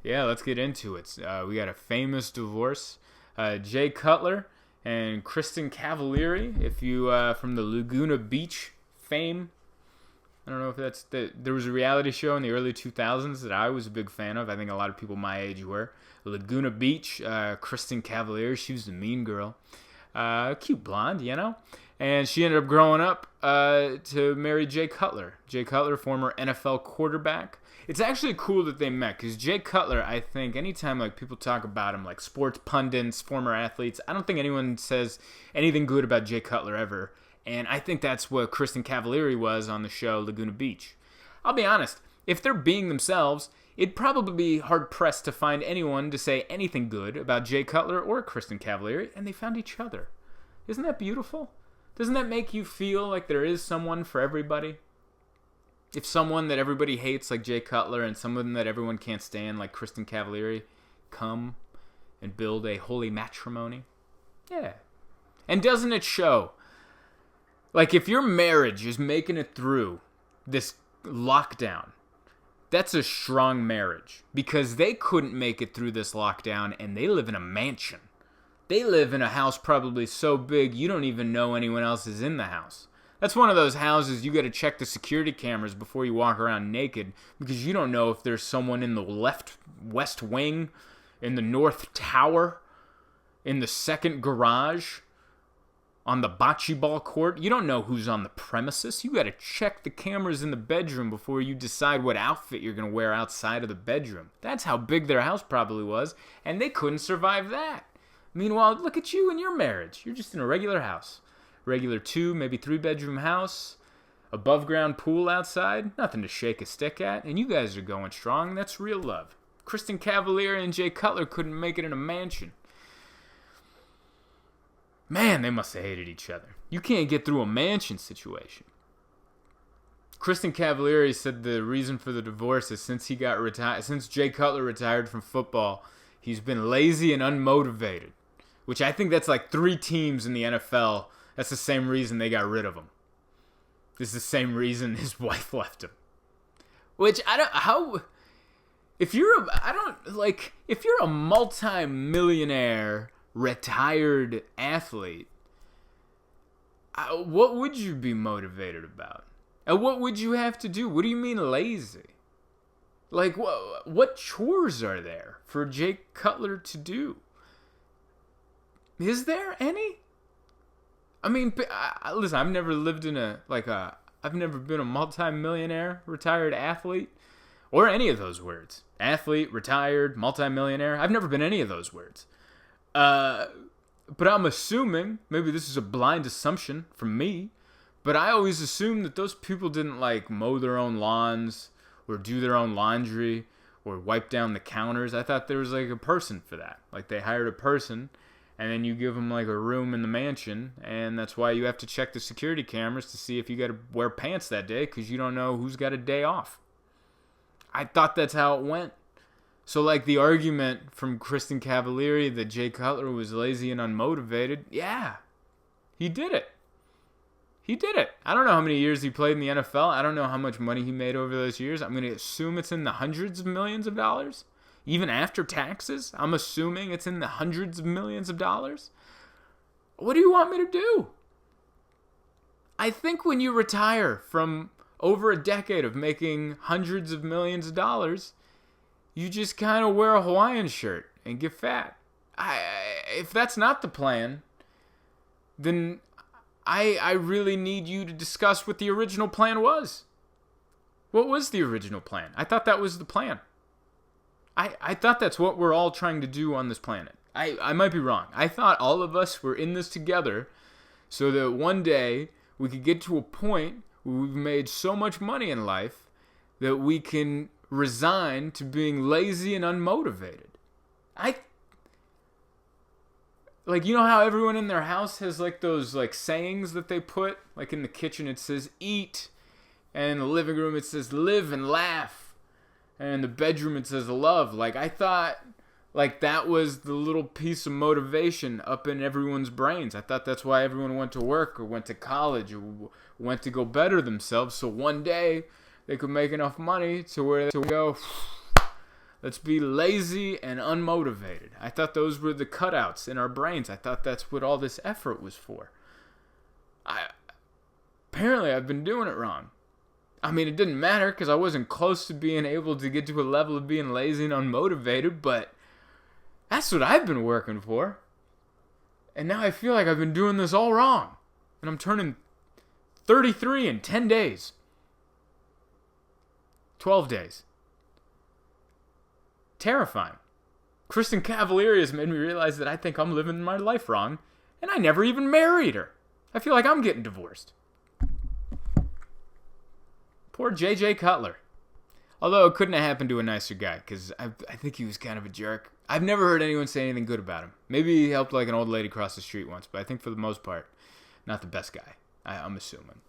Yeah, let's get into it. We got a famous divorce. Jay Cutler and Kristin Cavallari. If you from the Laguna Beach fame, I don't know if there was a reality show in the early 2000s that I was a big fan of. I think a lot of people my age were. Laguna Beach, Kristin Cavallari. She was the mean girl, cute blonde, and she ended up growing up to marry Jay Cutler. Jay Cutler, former NFL quarterback. It's actually cool that they met because Jay Cutler, I think, anytime like people talk about him, like sports pundits, former athletes, I don't think anyone says anything good about Jay Cutler ever. And I think that's what Kristin Cavallari was on the show Laguna Beach. I'll be honest, if they're being themselves, it'd probably be hard-pressed to find anyone to say anything good about Jay Cutler or Kristin Cavallari, and they found each other. Isn't that beautiful? Doesn't that make you feel like there is someone for everybody? If someone that everybody hates like Jay Cutler and someone that everyone can't stand like Kristin Cavallari come and build a holy matrimony? Yeah. And doesn't it show? Like if your marriage is making it through this lockdown, that's a strong marriage because they couldn't make it through this lockdown and they live in a mansion. They live in a house probably so big you don't even know anyone else is in the house. That's one of those houses you got to check the security cameras before you walk around naked because you don't know if there's someone in the west wing, in the north tower, in the second garage, on the bocce ball court. You don't know who's on the premises. You got to check the cameras in the bedroom before you decide what outfit you're going to wear outside of the bedroom. That's how big their house probably was, and they couldn't survive that. Meanwhile, look at you and your marriage. You're just in a regular house. Regular 2, maybe 3-bedroom house, above ground pool outside, nothing to shake a stick at, and you guys are going strong. That's real love. Kristin Cavallari and Jay Cutler couldn't make it in a mansion. Man, they must have hated each other. You can't get through a mansion situation. Kristin Cavallari said the reason for the divorce is since Jay Cutler retired from football, he's been lazy and unmotivated, which I think that's like 3 teams in the NFL. That's the same reason they got rid of him. This is the same reason his wife left him. Which if you're a multi-millionaire retired athlete, what would you be motivated about? And what would you have to do? What do you mean lazy? Like, what chores are there for Jay Cutler to do? Is there any? I mean, listen, I've never lived in I've never been a multi-millionaire retired athlete or any of those words. Athlete, retired, multi-millionaire. I've never been any of those words. But I'm assuming, maybe this is a blind assumption from me, but I always assumed that those people didn't mow their own lawns or do their own laundry or wipe down the counters. I thought there was a person for that. Like they hired a person and then you give them a room in the mansion, and that's why you have to check the security cameras to see if you got to wear pants that day because you don't know who's got a day off. I thought that's how it went. So the argument from Kristin Cavallari that Jay Cutler was lazy and unmotivated, yeah, he did it. He did it. I don't know how many years he played in the NFL. I don't know how much money he made over those years. I'm going to assume it's in the hundreds of millions of dollars. Even after taxes, I'm assuming it's in the hundreds of millions of dollars. What do you want me to do? I think when you retire from over a decade of making hundreds of millions of dollars, you just kind of wear a Hawaiian shirt and get fat. If that's not the plan, then I really need you to discuss what the original plan was. What was the original plan? I thought that was the plan. I thought that's what we're all trying to do on this planet. I might be wrong. I thought all of us were in this together so that one day we could get to a point where we've made so much money in life that we can resign to being lazy and unmotivated. You know how everyone in their house has those sayings that they put? In the kitchen it says eat, and in the living room it says live and laugh. And in the bedroom it says love. I thought that was the little piece of motivation up in everyone's brains. I thought that's why everyone went to work or went to college or went to go better themselves. So one day they could make enough money to where they could go, Let's be lazy and unmotivated. I thought those were the cutouts in our brains. I thought that's what all this effort was for. Apparently, I've been doing it wrong. I mean, it didn't matter because I wasn't close to being able to get to a level of being lazy and unmotivated, but that's what I've been working for. And now I feel like I've been doing this all wrong. And I'm turning 33 in 10 days. 12 days. Terrifying. Kristin Cavallari has made me realize that I think I'm living my life wrong, and I never even married her. I feel like I'm getting divorced. Poor Jay Cutler. Although it couldn't have happened to a nicer guy, because I think he was kind of a jerk. I've never heard anyone say anything good about him. Maybe he helped like an old lady cross the street once, but I think for the most part, not the best guy. I'm assuming.